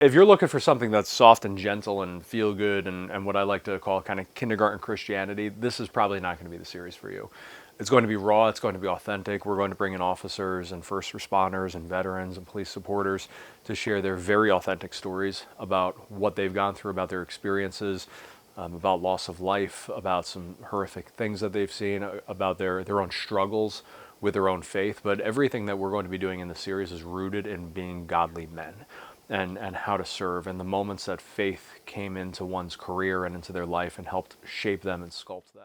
If you're looking for something that's soft and gentle and feel good and what I like to call kind of kindergarten Christianity, this is probably not going to be the series for you. It's going to be raw, it's going to be authentic. We're going to bring in officers and first responders and veterans and police supporters to share their very authentic stories about what they've gone through, about their experiences, about loss of life, about some horrific things that they've seen, about their own struggles with their own faith. But everything that we're going to be doing in the series is rooted in being godly men and how to serve, and the moments that faith came into one's career and into their life and helped shape them and sculpt them.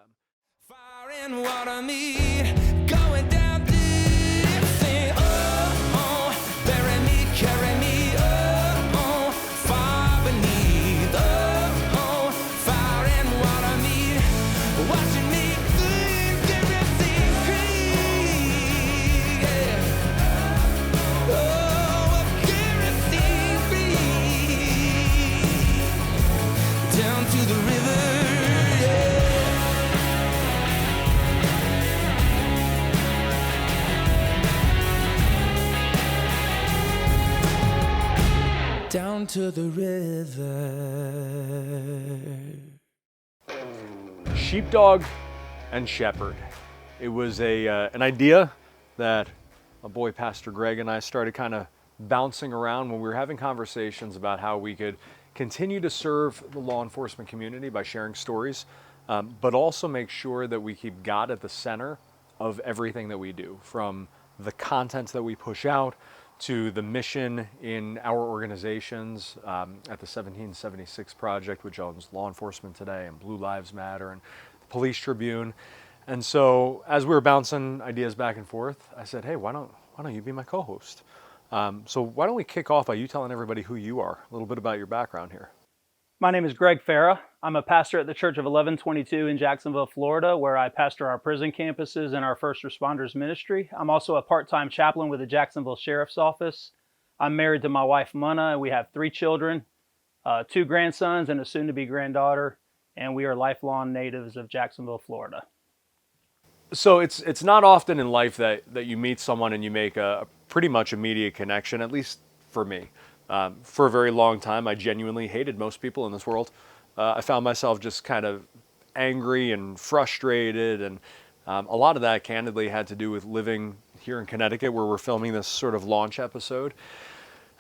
Fire and water meet, going down deep, sing, oh, oh, bury me, carry me, oh, oh, far beneath, oh, oh, fire and water meet, watching me think everything free, yeah, oh, everything free, down to the river. Down to the river. Sheepdog and Shepherd. It was an idea that my boy Pastor Greg and I started kind of bouncing around when we were having conversations about how we could continue to serve the law enforcement community by sharing stories, but also make sure that we keep God at the center of everything that we do, from the content that we push out to the mission in our organizations, at the 1776 Project, which owns Law Enforcement Today and Blue Lives Matter and the Police Tribune. And so as we were bouncing ideas back and forth, I said, hey, why don't you be my co-host? So why don't we kick off by you telling everybody who you are, a little bit about your background here. My name is Greg Farah. I'm a pastor at the Church of 1122 in Jacksonville, Florida, where I pastor our prison campuses and our first responders ministry. I'm also a part-time chaplain with the Jacksonville Sheriff's Office. I'm married to my wife, Munna, and we have 3 children, 2 grandsons and a soon-to-be granddaughter, and we are lifelong natives of Jacksonville, Florida. So it's not often in life that you meet someone and you make a pretty much immediate connection, at least for me. For a very long time, I genuinely hated most people in this world. I found myself just kind of angry and frustrated, and a lot of that candidly had to do with living here in Connecticut, where we're filming this sort of launch episode.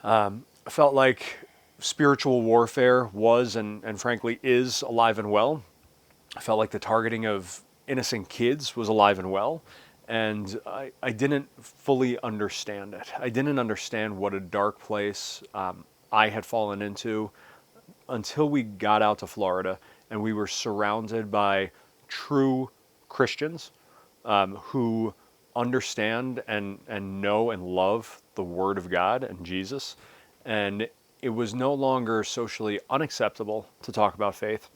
I felt like spiritual warfare was and frankly is alive and well. I felt like the targeting of innocent kids was alive and well. And I didn't fully understand it. I didn't understand what a dark place I had fallen into until we got out to Florida and we were surrounded by true Christians who understand and know and love the Word of God and Jesus. And it was no longer socially unacceptable to talk about faith,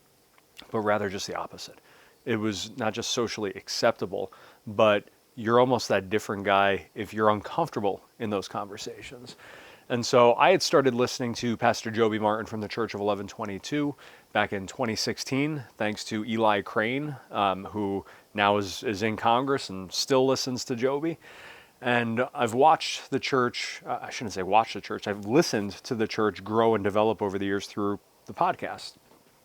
but rather just the opposite. It was not just socially acceptable, but you're almost that different guy if you're uncomfortable in those conversations. And so I had started listening to Pastor Joby Martin from the Church of 1122 back in 2016, thanks to Eli Crane, who now is in Congress and still listens to Joby. And I've watched the church, I shouldn't say watch the church, I've listened to the church grow and develop over the years through the podcast.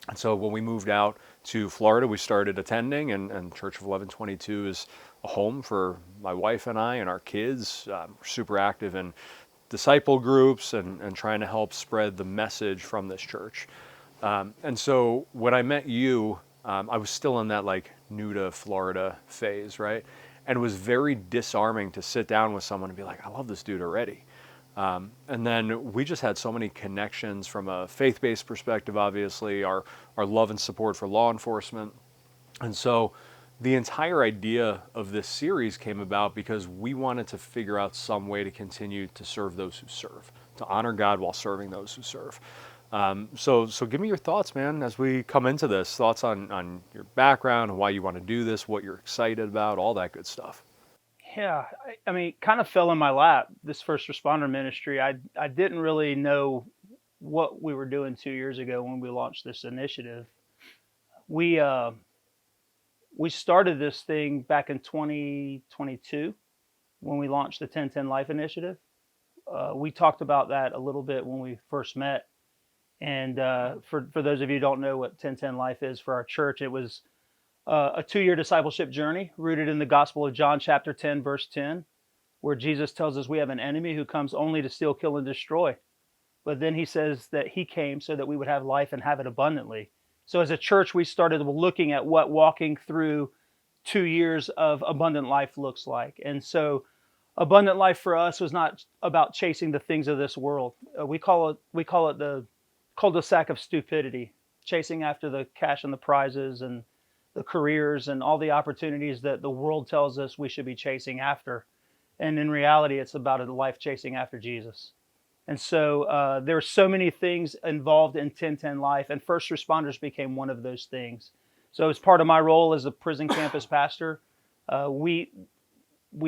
And so when we moved out to Florida, we started attending, and Church of 1122 is a home for my wife and I and our kids. We're super active in disciple groups and trying to help spread the message from this church. And so when I met you, I was still in that like new to Florida phase, right? And it was very disarming to sit down with someone and be like, I love this dude already. And then we just had so many connections from a faith-based perspective, obviously, our love and support for law enforcement. And so the entire idea of this series came about because we wanted to figure out some way to continue to serve those who serve, to honor God while serving those who serve. So give me your thoughts, man, as we come into this, thoughts on your background and why you want to do this, what you're excited about, all that good stuff. Yeah, I mean, kind of fell in my lap, this first responder ministry. I didn't really know what we were doing 2 years ago when we launched this initiative. We started this thing back in 2022 when we launched the 1010 Life Initiative. We talked about that a little bit when we first met. And for those of you who don't know what 1010 Life is for our church, it was a 2-year discipleship journey rooted in the Gospel of John, chapter 10, verse 10, where Jesus tells us we have an enemy who comes only to steal, kill, and destroy. But then he says that he came so that we would have life and have it abundantly. So as a church, we started looking at what walking through 2 years of abundant life looks like. And so abundant life for us was not about chasing the things of this world. We call it the cul-de-sac of stupidity, chasing after the cash and the prizes and the careers and all the opportunities that the world tells us we should be chasing after. And in reality, it's about a life chasing after Jesus. And so there are so many things involved in 1010 Life, and first responders became one of those things. So as part of my role as a prison campus pastor, we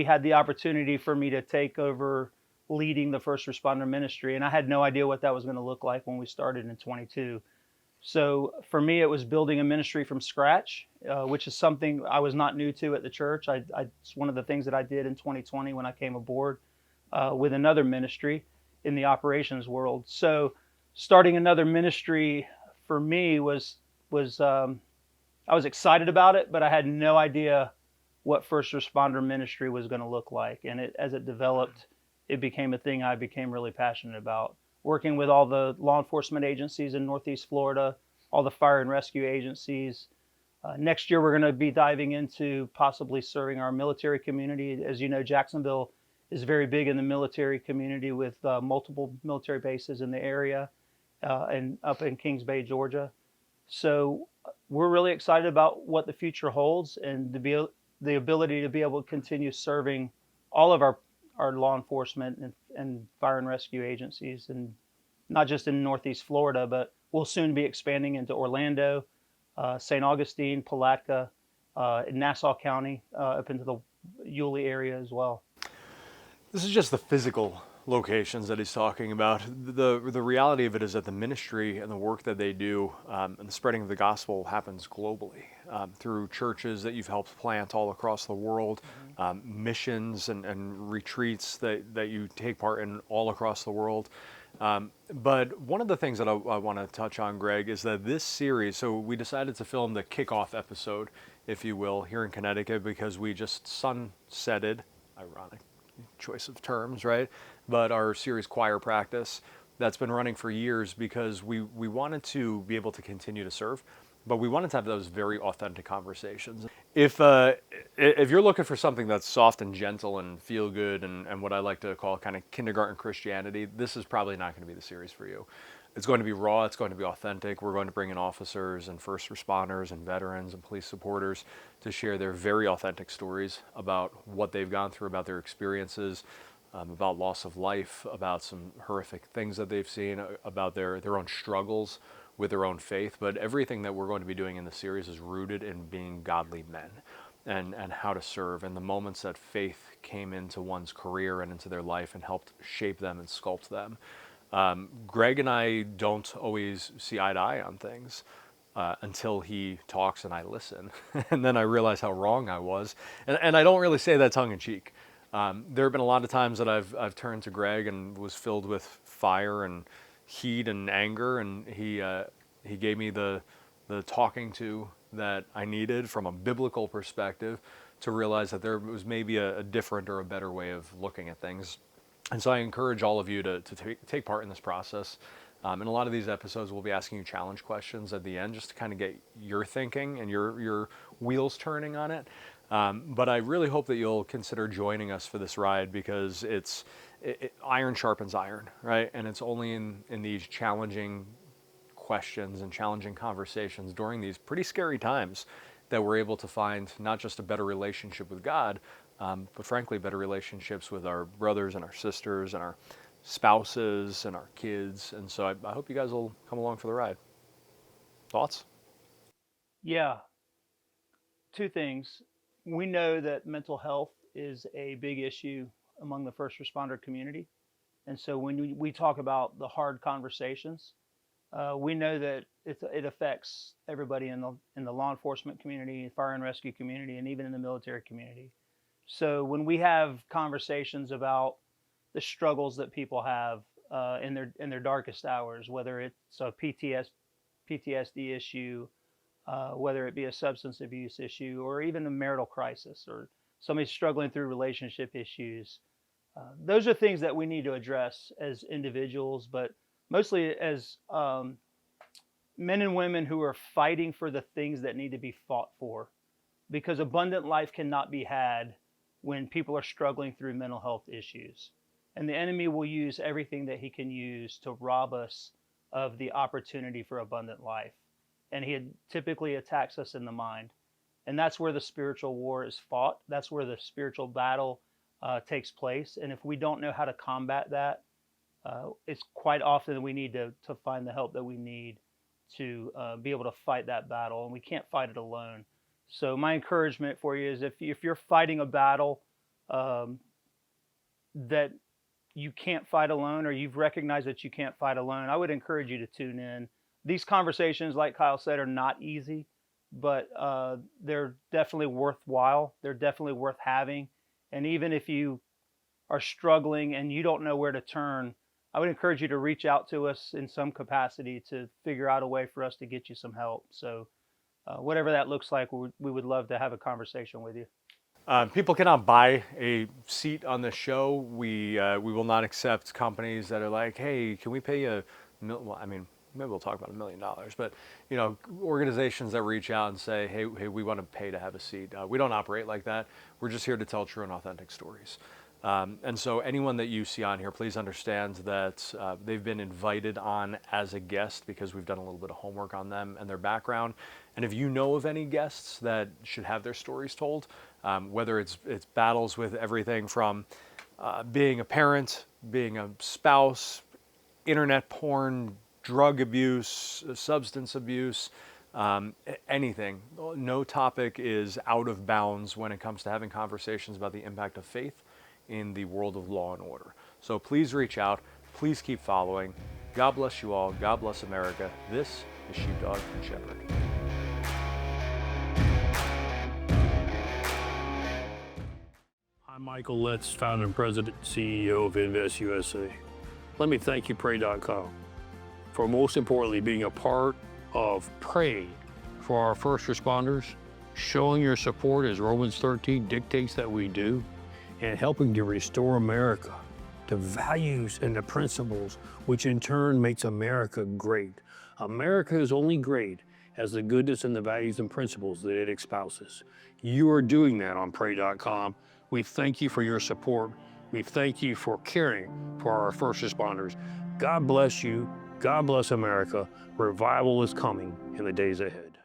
had the opportunity for me to take over leading the first responder ministry, and I had no idea what that was going to look like when we started in 22. So for me, it was building a ministry from scratch, which is something I was not new to at the church. It's one of the things that I did in 2020 when I came aboard with another ministry in the operations world. So starting another ministry for me was I was excited about it, but I had no idea what first responder ministry was going to look like. And as it developed, it became a thing I became really passionate about. Working with all the law enforcement agencies in Northeast Florida, all the fire and rescue agencies. Next year, we're going to be diving into possibly serving our military community. As you know, Jacksonville is very big in the military community with multiple military bases in the area and up in Kings Bay, Georgia. So we're really excited about what the future holds and the ability to be able to continue serving all of our law enforcement and fire and rescue agencies, and not just in Northeast Florida, but we'll soon be expanding into Orlando, St. Augustine, Palatka, in Nassau County, up into the Yulee area as well. This is just the physical locations that he's talking about. The reality of it is that the ministry and the work that they do and the spreading of the gospel happens globally through churches that you've helped plant all across the world, missions and retreats that you take part in all across the world. But one of the things that I want to touch on, Greg, is that this series, so we decided to film the kickoff episode, if you will, here in Connecticut because we just sunsetted, ironic choice of terms, right? But our series Choir Practice that's been running for years because we wanted to be able to continue to serve, but we wanted to have those very authentic conversations. If you're looking for something that's soft and gentle and feel good and what I like to call kind of kindergarten Christianity, this is probably not going to be the series for you. It's going to be raw, it's going to be authentic. We're going to bring in officers and first responders and veterans and police supporters to share their very authentic stories about what they've gone through, about their experiences, about loss of life, about some horrific things that they've seen, about their own struggles with their own faith. But everything that we're going to be doing in the series is rooted in being godly men and how to serve, and the moments that faith came into one's career and into their life and helped shape them and sculpt them. Greg and I don't always see eye to eye on things until he talks and I listen. And then I realize how wrong I was. And I don't really say that tongue in cheek. There have been a lot of times that I've turned to Greg and was filled with fire and heat and anger, and he gave me the talking to that I needed from a biblical perspective to realize that there was maybe a different or a better way of looking at things. And so I encourage all of you to take part in this process. In a lot of these episodes, we'll be asking you challenge questions at the end just to kind of get your thinking and your wheels turning on it. But I really hope that you'll consider joining us for this ride because iron sharpens iron, right? And it's only in these challenging questions and challenging conversations during these pretty scary times that we're able to find not just a better relationship with God, but frankly, better relationships with our brothers and our sisters and our spouses and our kids. And so I hope you guys will come along for the ride. Thoughts? Yeah, two things. We know that mental health is a big issue among the first responder community. And so when we talk about the hard conversations, we know that it affects everybody in the law enforcement community, fire and rescue community, and even in the military community. So when we have conversations about the struggles that people have, in their darkest hours, whether it's a PTSD issue, whether it be a substance abuse issue, or even a marital crisis, or somebody struggling through relationship issues. Those are things that we need to address as individuals, but mostly as men and women who are fighting for the things that need to be fought for. Because abundant life cannot be had when people are struggling through mental health issues. And the enemy will use everything that he can use to rob us of the opportunity for abundant life. And he typically attacks us in the mind. And that's where the spiritual war is fought. That's where the spiritual battle takes place. And if we don't know how to combat that, it's quite often we need to find the help that we need to be able to fight that battle. And we can't fight it alone. So my encouragement for you is if you're fighting a battle that you can't fight alone, or you've recognized that you can't fight alone, I would encourage you to tune in. These conversations, like Kyle said, are not easy, but they're definitely worthwhile. They're definitely worth having. And even if you are struggling and you don't know where to turn, I would encourage you to reach out to us in some capacity to figure out a way for us to get you some help. So whatever that looks like, we would love to have a conversation with you. People cannot buy a seat on the show. We will not accept companies that are like, hey, can we pay you well, I mean, maybe we'll talk about $1 million, but organizations that reach out and say, hey, we want to pay to have a seat. We don't operate like that. We're just here to tell true and authentic stories. And so anyone that you see on here, please understand that they've been invited on as a guest because we've done a little bit of homework on them and their background. And if you know of any guests that should have their stories told, whether it's battles with everything from being a parent, being a spouse, internet porn, drug abuse, substance abuse, anything, no topic is out of bounds when it comes to having conversations about the impact of faith in the world of law and order. So please reach out. Please keep following. God bless you all. God bless America. This is Sheepdog and Shepherd. I'm Michael Litz, founder and president and CEO of Invest USA. Let me thank you, Pray.com, for most importantly being a part of Pray for our first responders, showing your support as Romans 13 dictates that we do, and helping to restore America to values and the principles which in turn makes America great. America is only great as the goodness and the values and principles that it espouses. You are doing that on Pray.com. We thank you for your support. We thank you for caring for our first responders. God bless you. God bless America. Revival is coming in the days ahead.